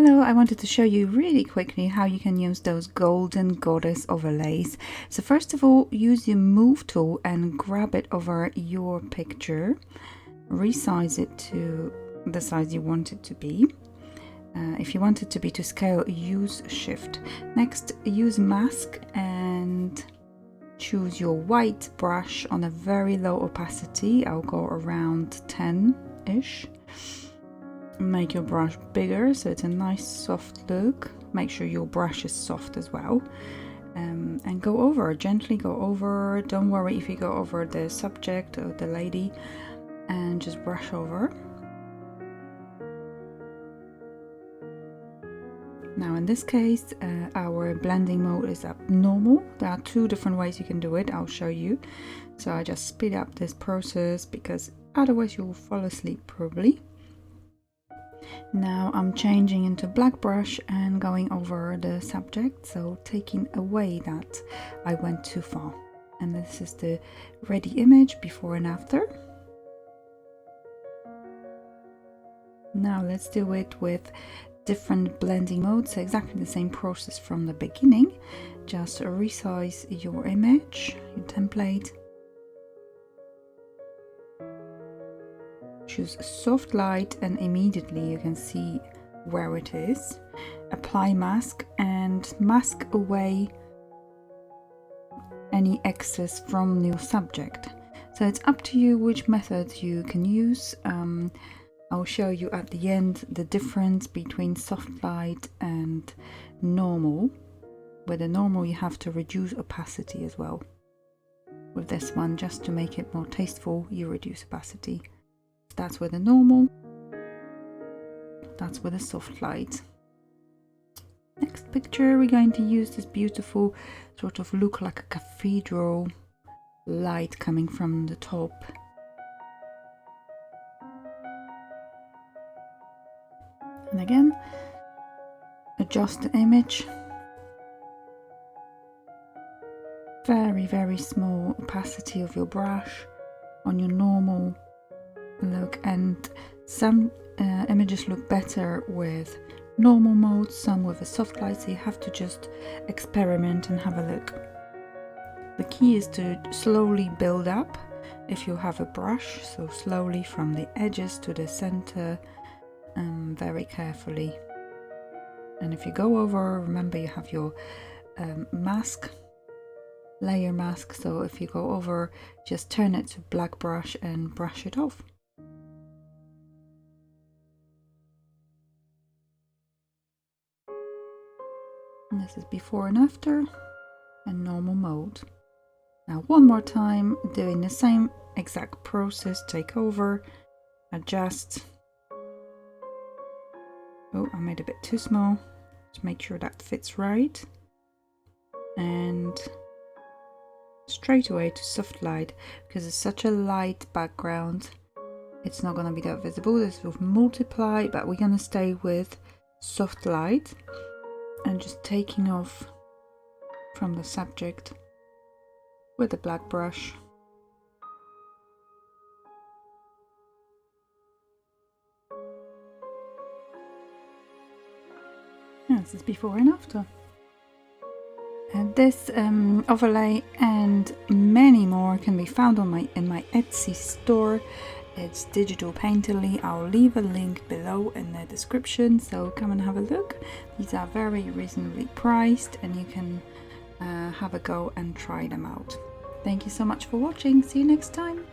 Hello, I wanted to show you really quickly how you can use those golden goddess overlays. So first of all, use your move tool and grab it over your picture. Resize it to the size you want it to be. If you want it to be to scale, use shift. Next, use mask and choose your white brush on a very low opacity. I'll go around 10-ish. Make your brush bigger so it's a nice soft look. Make sure your brush is soft as well. And go over, gently go over. Don't worry if you go over the subject or the lady, and just brush over. Now in this case, our blending mode is at normal. There are two different ways you can do it. I'll show you. So I just speed up this process because otherwise you'll fall asleep probably. Now I'm changing into black brush and going over the subject, so taking away that I went too far. And this is the ready image before and after. Now let's do it with different blending modes, so exactly the same process from the beginning. Just resize your image, your template. Choose soft light and immediately you can see where it is. Apply mask and mask away any excess from your subject. So it's up to you which method you can use. I'll show you at the end the difference between soft light and normal. With the normal you have to reduce opacity as well. With this one, just to make it more tasteful, you reduce opacity. That's with the normal, that's with a soft light. Next picture, we're going to use this beautiful sort of look like a cathedral light coming from the top. And again, adjust the image. Very small opacity of your brush on your normal look, and some images look better with normal mode, some with a soft light, so you have to just experiment and have a look. The key is to slowly build up if you have a brush, so slowly from the edges to the center, very carefully. And if you go over, remember you have your mask, layer mask, so if you go over, just turn it to black brush and brush it off. And this is before and after, and normal mode. Now one more time, doing the same exact process, take over, adjust. Oh, I made it a bit too small, to make sure that fits right. And straight away to soft light, because it's such a light background, it's not going to be that visible. This will multiply, but we're going to stay with soft light. And just taking off from the subject with a black brush. Yeah, this is before and after. And this overlay and many more can be found on in my Etsy store. It's Digital Painterly. I'll leave a link below in the description, so come and have a look. These are very reasonably priced and you can have a go and try them out. Thank you so much for watching. See you next time.